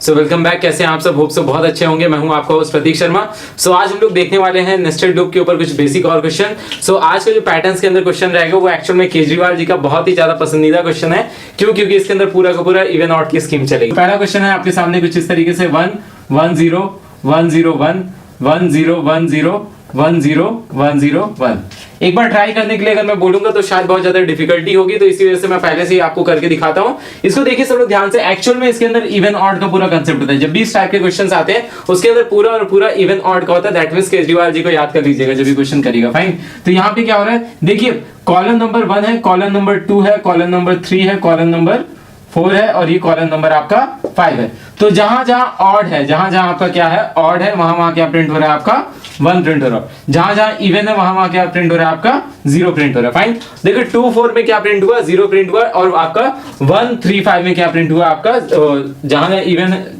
So welcome back. कैसे हैं आप सब? होप सब बहुत अच्छे होंगे। मैं हूं आपका होस्ट प्रतीक शर्मा। सो आज हम लोग देखने वाले हैं नेस्टेड लूप के ऊपर कुछ बेसिक और क्वेश्चन। सो आज का जो पैटर्न्स के अंदर क्वेश्चन रहेगा वो एक्चुअल में केजरीवाल जी का बहुत ही ज्यादा पसंदीदा क्वेश्चन है। क्यों? क्योंकि इसके अंदर पूरा का पूरा इवन आउट की स्कीम चलेगी। पहला क्वेश्चन है आपके सामने कुछ इस तरीके से 1 1 0 1 0 1 1 0 1 0 1 0 1 0 1। एक बार ट्राई करने के लिए अगर मैं बोलूंगा तो शायद बहुत ज्यादा डिफिकल्टी होगी, तो इसी वजह से मैं पहले से ही आपको करके दिखाता हूं। इसको देखिए सब लोग ध्यान से। एक्चुअल में इसके अंदर इवन ऑड का पूरा कंसेप्ट होता है। जब भी इस टाइप के क्वेश्चंस आते हैं उसके अंदर पूरा और पूरा इवन ऑड का होता है। दैट मींस केजरीवाल जी को याद कर लीजिएगा जब भी क्वेश्चन करेगा। फाइन। तो यहाँ पे क्या हो रहा है देखिए, कॉलम नंबर 1 है, कॉलम नंबर 2 है, कॉलम नंबर 3 है, कॉलम नंबर 4 है और ये कॉलम नंबर आपका 5 है। तो जहां जहां ऑड है, जहां जहां आपका क्या है ऑड है, वहां वहां क्या प्रिंट हो रहा है आपका 1 प्रिंट हो रहा है। जहां जहां इवन है वहां वहां क्या प्रिंट हो रहा है आपका 0 प्रिंट हो रहा है। फाइन। देखो 2 4 में क्या प्रिंट हुआ 0 प्रिंट हुआ, और आपका 1 3 5 में क्या प्रिंट हुआ आपका जहां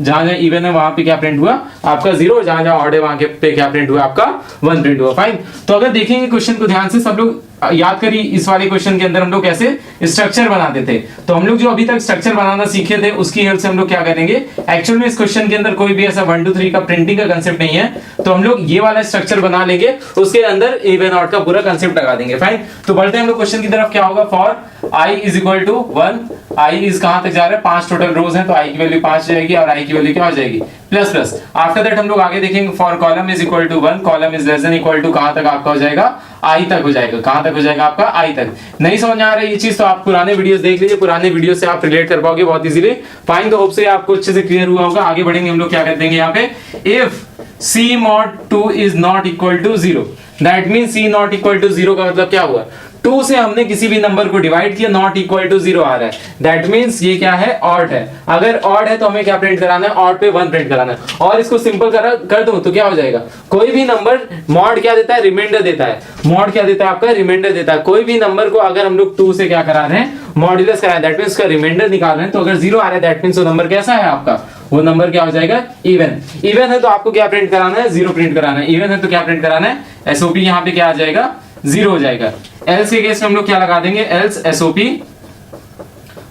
जहां इवन है वहां पे क्या प्रिंट हुआ आपका 0, जहां जहां ऑड है वहां पे क्या प्रिंट हुआ आपका 1 प्रिंट हुआ। फाइन। तो अगर देखेंगे क्वेश्चन को ध्यान से, सब लोग याद करिए इस वाले क्वेश्चन के अंदर हम लोग कैसे स्ट्रक्चर बनाते थे। तो हम लोग जो अभी तक स्ट्रक्चर बनाना सीखे थे उसकी हेल्प से हम लोग क्या करेंगे, एक्चुअल में इस क्वेश्चन के अंदर कोई भी ऐसा 1 2 3 का प्रिंटिंग का कंसेप्ट नहीं है, तो हम लोग ये वाला स्ट्रक्चर बना लेंगे, उसके अंदर इवन आउट का पूरा कंसेप्ट लगा देंगे। फाइन। तो बढ़ते हैं हम लोग क्वेश्चन की तरफ। क्या होगा, for i is equal to 1, i is कहां तक जा रहा है 5 टोटल रोज है, तो i की वैल्यू 5 जाएगी और i की वैल्यू क्या हो जाएगी प्लस प्लस। आफ्टर दैट हम लोग आगे देखेंगे, for column is equal to 1, column is less than equal to कहां तक आपका हो जाएगा i तक हो जाएगा। कहां तक हो जाएगा आपका i तक। नहीं समझ आ रहा है ये चीज तो आप पुराने वीडियोस देख लीजिए, पुराने वीडियो से आप रिलेट कर पाओगे बहुत इजीली। फाइन। तो होप से आपको अच्छे से क्लियर हुआ होगा। आगे बढ़ेंगे हम लोग क्या कर देंगे यहाँ पे, if c mod 2 is not equal to 0, that mean c not equal to 0 का मतलब क्या हुआ, 2 से हमने किसी भी नंबर को डिवाइड किया, नॉट इक्वल टू 0 आ रहा है, दैट मींस ये क्या है ऑड है। अगर ऑड है तो हमें क्या प्रिंट कराना है, ऑड पे 1 प्रिंट कराना है। और इसको सिंपल कर दूं तो क्या हो जाएगा, कोई भी नंबर मॉड क्या देता है, रिमाइंडर देता है। मॉड क्या देता है आपका, रिमाइंडर देता है। कोई भी नंबर को अगर हम लोग 2 से क्या करा रहे हैं, मॉड्यूलस करा रहे हैं, दैट मींस उसका रिमाइंडर निकाल रहे हैं। तो अगर 0 आ रहा है दैट मींस वो नंबर कैसा है आपका, वो नंबर क्या हो जाएगा इवन। इवन है तो आपको क्या प्रिंट कराना है, 0 प्रिंट कराना है। इवन है तो क्या प्रिंट कराना है, एसओपी यहाँ पे क्या आ जाएगा 0 हो जाएगा। एल्स के केस में हम लोग क्या लगा देंगे, एल्स एसओपी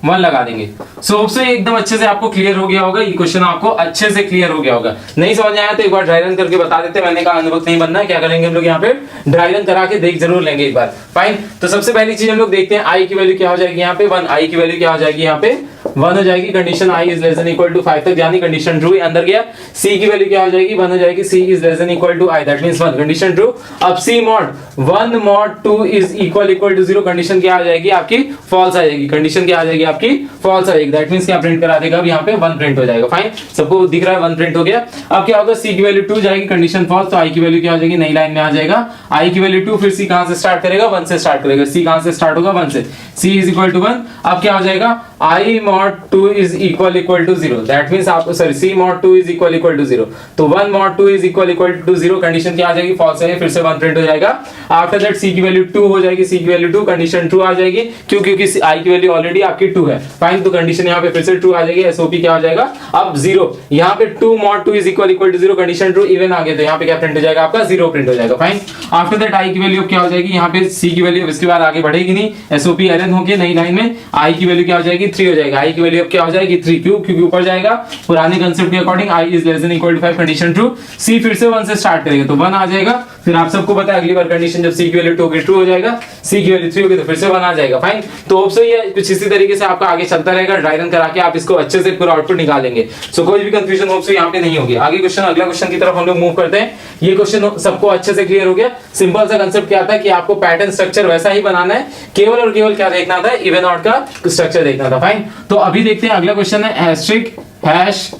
1 लगा देंगे। सो होप से एकदम अच्छे से आपको क्लियर हो गया होगा, ये क्वेश्चन आपको अच्छे से क्लियर हो गया होगा। नहीं समझ आया तो एक बार ड्राई रन करके बता देते। मैंने कहा अनुभव नहीं बनना है, क्या करेंगे हम लोग यहाँ पे ड्राई रन करा के देख जरूर लेंगे एक बार। फाइन। तो सबसे पहली चीज हम लोग देखते हैं, आई की वैल्यू क्या हो जाएगी यहाँ पे 1, आई की वैल्यू क्या हो जाएगी यहाँ पे 1 हो जाएगी। Condition i is less than equal to 5 तक यानी कंडीशन ट्रू, अंदर गया। c की वैल्यू क्या हो जाएगी 1 हो जाएगी, c is less than equal to i, that means 1, condition true. अब c mod 1 mod 2 is equal to 0, condition क्या आ जाएगी आपकी फॉल्स आ जाएगी। कंडीशन क्या आ जाएगी आपकी फॉल्स आ जाएगी, दैट मींस क्या प्रिंट करा देगा, अब यहाँ पे 1 प्रिंट हो जाएगा। फाइन। सबको दिख रहा है 1 प्रिंट हो गया। अब क्या होगा, c की वैल्यू 2 जाएगी, कंडीशन फॉल्स, तो i की वैल्यू क्या हो जाएगी, नई लाइन में आ जाएगा i की वैल्यू 2, फिर c कहां से स्टार्ट करेगा 1 से स्टार्ट करेगा। c कहां से स्टार्ट होगा 1 से, c इज इक्वल टू 1। अब क्या हो जाएगा, i mod 2 is equal to 0, that means आप sorry c mod 2 is equal to 0, तो 1 mod 2 is equal to 0, condition क्या आ जाएगी फॉल्स है, फिर से 1 प्रिंट हो जाएगा। आफ्टर दैट c की वैल्यू 2 हो जाएगी, c की वैल्यू 2, कंडीशन ट्रू आ जाएगी, क्योंकि i की वैल्यू ऑलरेडी आपकी 2 है। फाइन। तो कंडीशन यहाँ पे फिर से ट्रू आ जाएगी, एसओपी क्या हो जाएगा अब 0। यहाँ पे 2 mod 2 is equal to 0, condition true, even आ गया तो यहाँ पे क्या प्रिंट हो जाएगा आपका 0 प्रिंट हो जाएगा। फाइन। आफ्टर दैट i की वैल्यू क्या हो जाएगी, यहाँ पे c की वैल्यू इसके बाद आगे बढ़ेगी नहीं, एसओपी एरन हो गया नई लाइन में, i की वैल्यू क्या हो जाएगी 3 हो जाएगा। i की वैल्यू अब क्या हो जाएगी 3, क्यों, क्योंकि ऊपर जाएगा पुराने कंसेप्ट के according i is less than equal to 5, condition true. c फिर से 1 से स्टार्ट करेगा तो 1 आ जाएगा, फिर आप सबको पता है अगली बार कंडीशन जब c की वैल्यू 2 होगी ट्रू हो जाएगा, c की वैल्यू 3 होगी तो फिर से 1 आ जाएगा। फाइन। तो होप सो ये कुछ इसी तरीके से आपका आगे चलता रहेगा, ड्राई रन करा के आप इसको अच्छे से पूरा आउटपुट निकालेंगे। सो कोई भी कंफ्यूजन होप सो यहाँ पे नहीं होगी। आगे क्वेश्चन, अगला क्वेश्चन की तरफ हम लोग मूव करते हैं। ये क्वेश्चन सबको अच्छे से क्लियर हो गया। सिंपल सा कंसेप्ट क्या आता है कि आपको पैटर्न स्ट्रक्चर वैसा ही बनाना है, केवल और केवल क्या देखना था, इवन आउट का स्ट्रक्चर देखना था। फाइन। तो अभी देखते हैं अगला क्वेश्चन है asterisk hash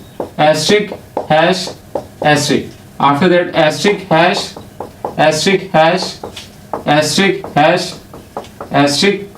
asterisk hash asterisk, after that asterisk hash asterisk hash asterisk hash asterisk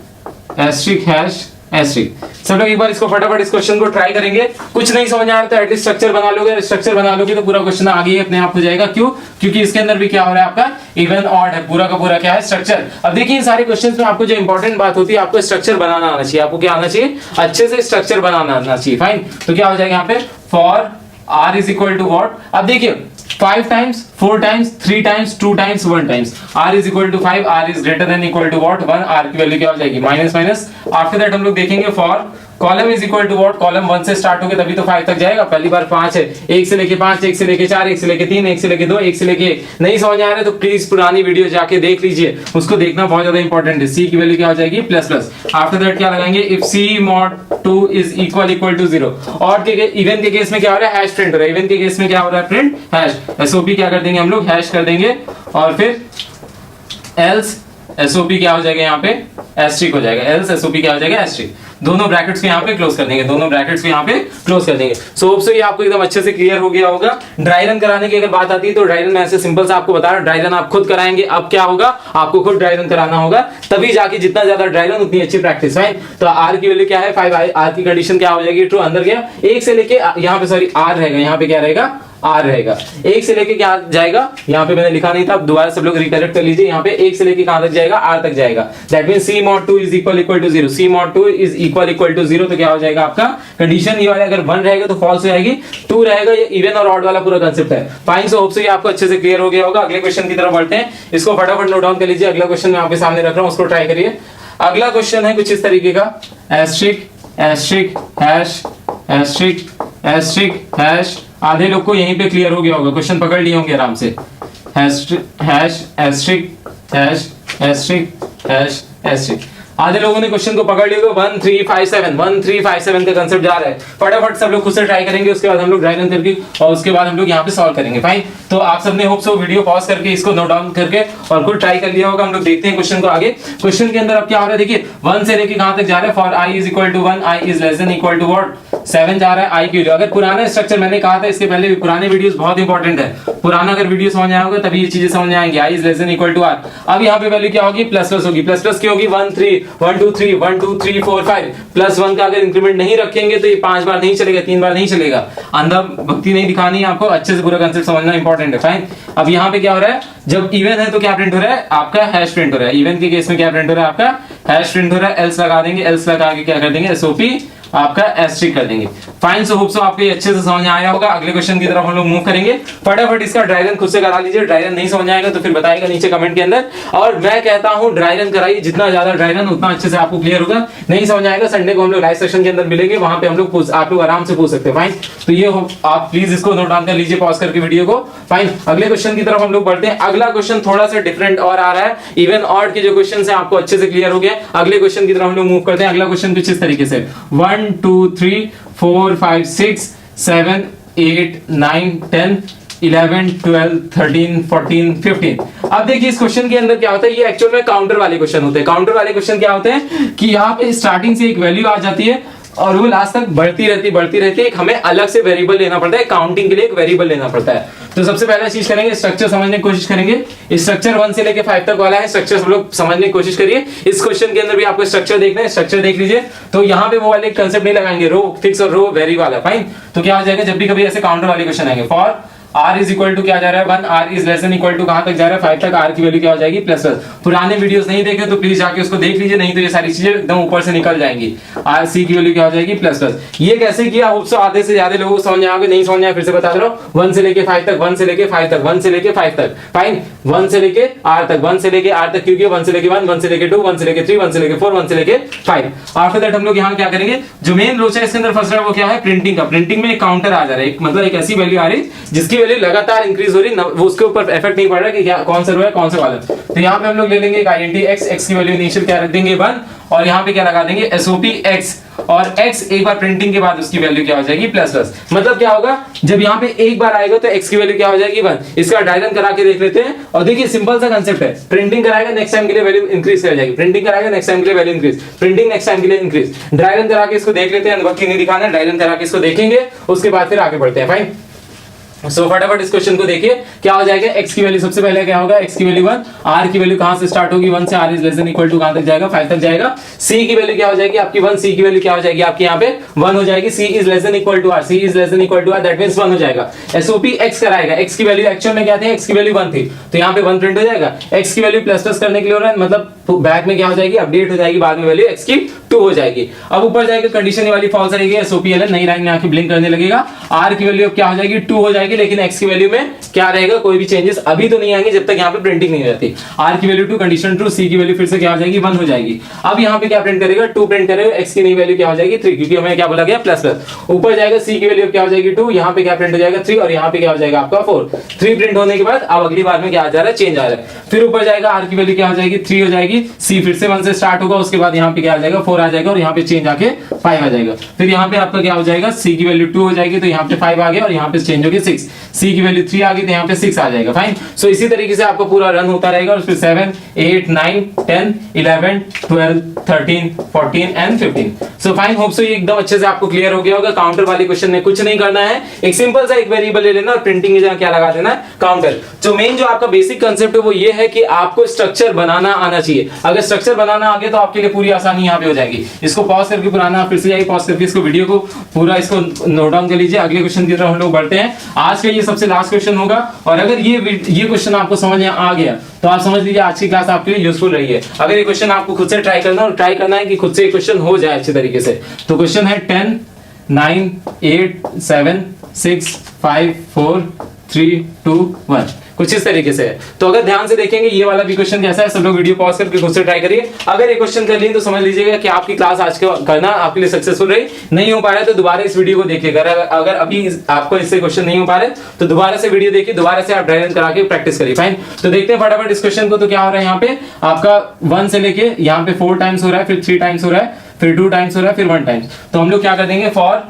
asterisk hash asterisk. सब लोग एक बार इसको फटाफट इस क्वेश्चन को ट्राई करेंगे। कुछ नहीं समझ आ रहा तो एटलीस्ट स्ट्रक्चर बना लोगे, स्ट्रक्चर बना लोगे तो पूरा क्वेश्चन आगे ही अपने आप हो जाएगा। क्यों? क्योंकि इसके अंदर भी क्या हो रहा है आपका इवन ऑड है, पूरा का पूरा क्या है स्ट्रक्चर। अब देखिए इन सारे क्वेश्चंस में आपको जो इंपॉर्टेंट बात होती है, आपको स्ट्रक्चर बनाना आना चाहिए। आपको क्या आना चाहिए, अच्छे से स्ट्रक्चर बनाना आना चाहिए। फाइन। तो क्या हो जाएगा यहाँ पे, for r is equal to what. अब देखिए 5 times 4 times 3 times 2 times 1 times, r is equal to 5, r is greater than equal to what 1, r की वैल्यू क्या हो जाएगी माइनस माइनस। आफ्टर दैट हम लोग देखेंगे for column is equal to what, column 1 से स्टार्ट होके तभी तो 5 तक जाएगा। पहली बार 5 है, 1 से लेके 5, 1 से लेके 4, 1 से लेके 3, 1 से लेके 2, 1 से लेके 1। नहीं समझ आ रहा है तो प्लीज पुरानी वीडियो जाके देख लीजिए, उसको देखना बहुत ज्यादा इंपॉर्टेंट है। सी की वैल्यू क्या हो जाएगी, प्लस प्लस। आफ्टर दैट क्या लगाएंगे, if C mod 2 is equal to 0। और के इवन के केस में क्या हो रहा है, हैश प्रिंट हो रहा है। इवन के केस में क्या हो रहा है, प्रिंट हैश। एसओपी क्या कर देंगे हम लोग, हैश कर देंगे, और फिर एल्स एसओपी क्या हो जाएगा, यहाँ पे एस्ट्रिक हो जाएगा। एल्स एसओपी क्या हो जाएगा, एस्ट्रिक। दोनों ब्रैकेट्स को यहाँ पे क्लोज कर देंगे, दोनों ब्रैकेट्स को यहाँ पे क्लोज कर देंगे। सो होप सो ये आपको एकदम अच्छे से क्लियर हो गया होगा। ड्राई रन कराने की अगर बात आती है तो ड्राई रन में ऐसे सिंपल से आपको बता रहा हूं, ड्राई रन आप खुद कराएंगे। अब क्या होगा, आपको खुद ड्राई रन कराना होगा, तभी जाके जितना ज्यादा ड्राई रन उतनी अच्छी प्रैक्टिस है। तो आर की वैल्यू क्या है, 5। आर की कंडीशन क्या हो जाएगी, ट्रू। अंदर गया 1 से लेके यहाँ पे, सॉरी आर रहेगा, यहाँ पे क्या रहेगा, आर रहेगा। 1 से लेके क्या जाएगा, यहाँ पे मैंने लिखा नहीं था, अब दोबारा सब लोग रिकरेक्ट कर लीजिए। यहाँ पे 1 से लेके कहां तक जाएगा, आर तक जाएगा। That means C mod 2 is equal to 0। C mod 2 is equal to 0 तो क्या हो जाएगा आपका कंडीशन, ये वाला अगर 1 रहेगा तो फॉल्स हो जाएगी, 2 रहेगा, ये इवन और ऑड वाला पूरा कांसेप्ट है। फाइन। सो होप सो ये आपको अच्छे से क्लियर हो गया होगा। अगले क्वेश्चन की तरफ बढ़ते हैं, इसको फटाफट नोट डाउन कर लीजिए। अगला क्वेश्चन मैं आपके सामने रख रहा हूं, उसको ट्राई करिए। अगला क्वेश्चन है कुछ इस तरीके का, asterisk asterisk hash asterisk asterisk hash. आधे लोग को यहीं पे क्लियर हो गया होगा, क्वेश्चन पकड़ लिए होंगे आराम से। Hash asterisk hash asterisk hash asterisk. आधे लोगों ने क्वेश्चन को पकड़ लिया, 1357 का कांसेप्ट जा रहा है। फटाफट सब लोग खुद से ट्राई करेंगे, उसके बाद हम लोग ड्राई रन करके और उसके बाद हम लोग यहाँ पे सॉल्व करेंगे। फाइन। तो आप सबने होप सो वीडियो पॉज करके इसको नोट डाउन करके और खुद ट्राई कर लिया होगा। हम लोग देखते हैं क्वेश्चन को आगे। क्वेश्चन के अंदर अब क्या हो रहा है, देखिए 1 से लेके कहां तक जा रहा है, for i is equal to 1, i is less than equal to what, 7 जा रहा है। i की वैल्यू, अगर पुराना स्ट्रक्चर मैंने कहा था इसके पहले, पुराने वीडियोस बहुत इंपॉर्टेंट है। पुराना अगर वीडियो समझ आया होगा तभी ये चीजें समझ आएंगी। i is less than equal to r। अब यहाँ पे वैल्यू क्या होगी, प्लस प्लस होगी। प्लस प्लस की होगी 1 2 3 1 2 3 4 5। प्लस 1 का अगर इंक्रीमेंट नहीं रखेंगे तो ये 5 बार नहीं चलेगा, 3 बार नहीं चलेगा। अंधा भक्ति नहीं दिखानी है आपको, अच्छे से पूरा कांसेप्ट समझना इंपॉर्टेंट है। फाइन। अब यहाँ पे क्या हो रहा है, जब इवन है तो क्या प्रिंट हो रहा है, आपका हैश प्रिंट हो रहा है। इवन के केस में क्या प्रिंट हो रहा है, आपका हैश प्रिंट हो रहा है। एल्स लगा देंगे, एल्स लगा के क्या कर देंगे, एसओपी आपका एस्ट्रिक कर देंगे। फाइन। सो होप सो आपको ये अच्छे से समझ आया होगा। अगले क्वेश्चन की तरफ हम लोग मूव करेंगे। फटाफट इसका ड्राई रन खुद से करा लीजिए। ड्राई रन नहीं समझ आएगा तो फिर बताइएगा नीचे कमेंट के अंदर। और मैं कहता हूं ड्राई रन कराइए, जितना ज्यादा ड्राई रन उतना अच्छे से आपको क्लियर होगा। नहीं समझ आएगा, संडे को हम लोग लाइव सेशन के अंदर मिलेंगे, वहां पे हम लोग आप लोग आराम से पूछ सकते हैं। फाइन। तो ये आप प्लीज इसको नोट डाउन कर लीजिए पॉज करके वीडियो को। फाइन। अगले क्वेश्चन की तरफ हम लोग बढ़ते हैं। अगला क्वेश्चन थोड़ा सा डिफरेंट और आ रहा है। इवन ऑड के जो क्वेश्चन है आपको अच्छे से क्लियर हो गया। अगले क्वेश्चन की तरफ हम लोग मूव करते हैं। अगला क्वेश्चन कुछ इस तरीके से, 1 2 3 4 5 6 7 8 9 10 11 12 13 14 15। अब देखिए इस क्वेश्चन के अंदर क्या होता है, ये एक्चुअल में काउंटर वाले क्वेश्चन होते हैं। काउंटर वाले क्वेश्चन क्या होते हैं कि यहाँ पे स्टार्टिंग से एक वैल्यू आ जाती है और वो लास्ट तक बढ़ती रहती है। एक हमें अलग से वेरिएबल लेना पड़ता है, काउंटिंग के लिए एक वेरिएबल लेना पड़ता है। तो सबसे पहला चीज करेंगे, स्ट्रक्चर समझने की कोशिश करेंगे। स्ट्रक्चर 1 से लेके 5 तक वाला है, स्ट्रक्चर सब लोग समझने की कोशिश करिए। इस क्वेश्चन के अंदर भी आपको स्ट्रक्चर देखना है, स्ट्रक्चर देख लीजिए। तो यहाँ पे वो वाले कंसेप्ट नहीं लगाएंगे, रो फिक्स और रो वेरी वाला। फाइन। तो क्या हो जाएगा, जब भी कभी ऐसे काउंटर वाले क्वेश्चन आएंगे, for r is equal to क्या जा रहा है, 1, r is less than equal to कहां तक जा रहा है, 5 तक। r की वैल्यू क्या हो जाएगी, प्लस प्लस। पुराने वीडियोस नहीं देखे तो प्लीज जाके उसको देख लीजिए, नहीं तो ये सारी चीजें एकदम ऊपर से निकल जाएंगी। r c की वैल्यू क्या हो जाएगी, प्लस प्लस। ये कैसे किया, होप सो आधे से ज्यादा लोगों को समझ आएगा। नहीं समझ आया फिर से बता रहा हूं, 1 से लेके 5 तक, 1 से लेके 5 तक, 1 से लेके 5 तक। फाइन। 1 से लेके r तक, 1 से लेके r तक, क्योंकि 1 से लेके 1, 1 से लेके 2, 1 से लेके 3, 1 से लेके 4, 1 से लेके 5। आफ्टर दैट हम लोग यहाँ क्या करेंगे, जो मेन रोचा इसके अंदर फंस रहा है वो क्या है, प्रिंटिंग का। प्रिंटिंग में एक काउंटर आ जा रहा है, मतलब एक ऐसी वैल्यू आ रही है जिसकी वैल्यू लगातार इंक्रीज हो रही, वो उसके ऊपर इफेक्ट नहीं पड़ रहा कि क्या कौन सा रो है कौन सा कॉलम। तो यहाँ पे हम लोग ले लेंगे एक आईडेंटिटी x की वैल्यू इनिशियल क्या रख देंगे 1, और यहाँ पे क्या लगा देंगे एसओपी x, और x एक बार प्रिंटिंग के बाद उसकी वैल्यू क्या हो जाएगी, प्लस प्लस। मतलब क्या होगा, जब यहाँ पे एक बार आएगा तो x की वैल्यू क्या हो जाएगी 1। इसका ड्राई रन करा के देख लेते हैं। और देखिए सिंपल सा कंसेप्ट है, प्रिंटिंग कराएगा नेक्स्ट टाइम के लिए वैल्यू इंक्रीज कर जाएगी, प्रिंटिंग कराएगा नेक्स्ट टाइम के लिए value increase, printing next time के लिए इंक्रीज। ड्राई रन करा के इसको देख लेते हैं, अनुभव नहीं दिखाना, ड्राई रन करा के इसको देखेंगे, उसके बाद फिर आगे बढ़ते हैं। फाइन। सो फटाफट इस क्वेश्चन को देखिए क्या हो जाएगा। x की वैल्यू सबसे पहले क्या होगा, x की वैल्यू 1, r की वैल्यू कहां से स्टार्ट होगी, 1 से, r is less than equal to कहां तक जाएगा, 5 तक जाएगा। c की वैल्यू क्या हो जाएगी आपकी 1, c की वैल्यू क्या हो जाएगी आपकी यहाँ पे 1 हो जाएगी। c is less than equal to r, c is less than equal to r, that means 1 हो जाएगा। एसओपी x कराएगा, x की वैल्यू एक्चुअल में क्या थी, x की वैल्यू 1 थी, तो यहाँ पे 1 प्रिंट हो जाएगा। x की वैल्यू प्लस प्लस करने के लिए हो रहा है, मतलब बैक में क्या हो जाएगी, अपडेट हो जाएगी, बाद में वैल्यू x की 2 हो जाएगी। अब ऊपर जाएगा कंडीशन वाली फॉल्स रहेगी, SOPLN नई लाइन में आके ब्लिंक करने लगेगा, r की वैल्यू अब क्या हो जाएगी 2 हो जाएगी, लेकिन x की वैल्यू में क्या रहेगा, कोई भी चेंजेस अभी तो नहीं आएंगे जब तक यहाँ पे प्रिंटिंग नहीं रहती। r की वैल्यू 2, कंडीशन ट्रू, c की वैल्यू फिर से क्या हो जाएगी 1 हो जाएगी। अब यहाँ पे क्या प्रिंट करेगा, 2 प्रिंट करेगा, x की नई वैल्यू क्या हो जाएगी 3, क्योंकि हमें क्या बोला गया प्लस प्लस। ऊपर जाएगा c की वैल्यू क्या हो जाएगी 2, यहाँ पे क्या प्रिंट हो जाएगा 3 और यहाँ पे क्या हो जाएगा आपका 4। 3 प्रिंट होने के बाद अब अगली बार में क्या आ जा रहा है, चेंज आ रहा है। फिर ऊपर जाएगा r की वैल्यू क्या हो जाएगी 3 हो जाएगी, c फिर से 1 से स्टार्ट होगा, उसके बाद यहाँ पे क्या आ जाएगा 4 आ जाएगा और यहाँ पे चेंज आके 5 आ जाएगा। फिर यहाँ पे आपका क्या हो जाएगा, c की वैल्यू 2 हो जाएगी तो यहाँ पे 5 आ गया और यहाँ पे चेंज होगी 6, c की वैल्यू 3 आ गई तो यहाँ पे 6 आ जाएगा। फाइन। सो इसी तरीके से आपको पूरा रन होता रहेगा और फिर 7 8 9 10 11 12 13 14 and 15। So fine, hope so ये एकदम अच्छे से आपको क्लियर हो गया होगा। काउंटर वाले क्वेश्चन में कुछ नहीं करना है, एक सिंपल सा एक वेरिएबल ले लेना और प्रिंटिंग की जगह क्या लगा देना है, काउंटर। जो मेन जो आपका बेसिक कंसेप्ट है वो ये है कि आपको स्ट्रक्चर बनाना आना चाहिए। अगर स्ट्रक्चर बनाना आ गया तो आपके लिए पूरी आसानी यहाँ पे हो जाएगी। इसको पॉज करके पुराना फिर से जाइए, पॉज करके इसको वीडियो को पूरा इसको नोट डाउन कर लीजिए। अगले क्वेश्चन की तरफ हम लोग बढ़ते हैं। आज का ये सबसे लास्ट क्वेश्चन होगा और अगर ये क्वेश्चन आपको समझ में आ गया तो आप समझ लीजिए आज की क्लास आपके लिए यूजफुल रही है। अगर ये क्वेश्चन आपको खुद से ट्राई करना और ट्राई करना है कि खुद से क्वेश्चन हो जाए अच्छे तरीके से, तो क्वेश्चन है 10 9 8 7 6 5 4 3 2 1, कुछ इस तरीके से है। तो अगर ध्यान से देखेंगे ये वाला भी क्वेश्चन कैसा है, सब लोग वीडियो पॉज करके खुद से ट्राई करिए। अगर ये क्वेश्चन कर लिए तो समझ लीजिएगा कि आपकी क्लास आज का करना आपके लिए सक्सेसफुल रही। नहीं हो पा रहा है तो दोबारा इस वीडियो को देखिएगा। अगर अभी आपको इससे क्वेश्चन नहीं हो पा रहे तो दोबारा से वीडियो देखिए, दोबारा से आप ड्राई रन करा के प्रैक्टिस करिए। फाइन। तो देखते हैं फटाफट इस क्वेश्चन को। तो क्या हो रहा है यहाँ पे आपका 1 से लेके यहाँ पे 4 टाइम्स हो रहा है, फिर 3 टाइम्स हो रहा है, फिर 2 टाइम्स हो रहा है, फिर 1 टाइम्स। तो हम लोग क्या कर देंगे, for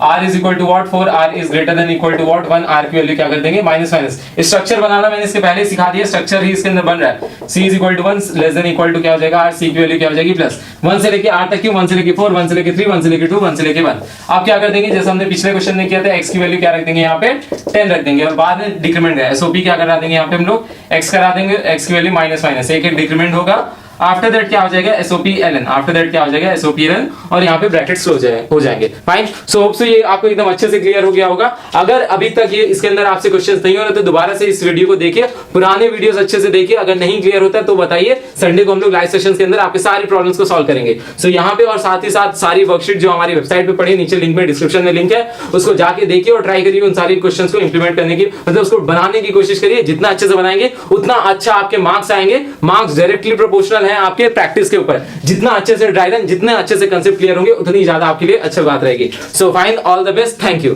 r is equal to what, 4r is greater than equal to what, 1 r की वैल्यू क्या कर देंगे माइनस माइनस। स्ट्रक्चर बनाना मैंने इसके पहले सिखा दिया, स्ट्रक्चर ही इसके अंदर बन रहा है। c is equal to 1 less than equal to क्या हो जाएगा r, c की वैल्यू क्या हो जाएगी प्लस 1 से लेके r तक क्यों, 1 से लेके 4 1 से लेके 3 1 से लेके 2 1 से लेके 1। आप क्या कर देंगे, जैसे हमने पिछले क्वेश्चन में किया था, x की वैल्यू क्या रख देंगे यहाँ पे 10 रख देंगे और बाद में डिक्रीमेंट है SOP क्या करा देंगे यहाँ पे हम लोग x करा देंगे, x की वैल्यू माइनस माइनस एक एक डिक्रीमेंट होगा। आफ्टर दैट क्या हो जाएगा SOPLN, आफ्टर दैट क्या हो जाएगा SOPLN और यहाँ पे ब्रैकेट्स हो जाएंगे। फाइन। सो होप सो ये आपको एकदम अच्छे से क्लियर हो गया होगा। अगर अभी तक ये इसके अंदर आपसे क्वेश्चंस नहीं हो रहे तो दोबारा से इस वीडियो को देखिए, पुराने वीडियोस अच्छे से देखिए। अगर नहीं क्लियर होता है तो बताइए, संडे को हम लोग लाइव सेशंस के अंदर आपके सारी प्रॉब्लम्स को सॉल्व करेंगे। सो यहाँ पे और साथ ही साथ सारी वर्कशीट जो हमारी वेबसाइट पे पड़ी, नीचे लिंक में डिस्क्रिप्शन में लिंक है, उसको जाके देखिए और ट्राई करिए उन सारी क्वेश्चंस को इंप्लीमेंट करने की, मतलब उसको बनाने की कोशिश करिए। जितना अच्छे से बनाएंगे उतना अच्छा आपके मार्क्स आएंगे। मार्क्स डायरेक्टली प्रोपोर्शनल है आपके प्रैक्टिस के ऊपर। जितना अच्छे से ड्राई रन, जितने अच्छे से कंसेप्ट क्लियर होंगे उतनी ज्यादा आपके लिए अच्छी बात रहेगी। So fine, all the best, thank you.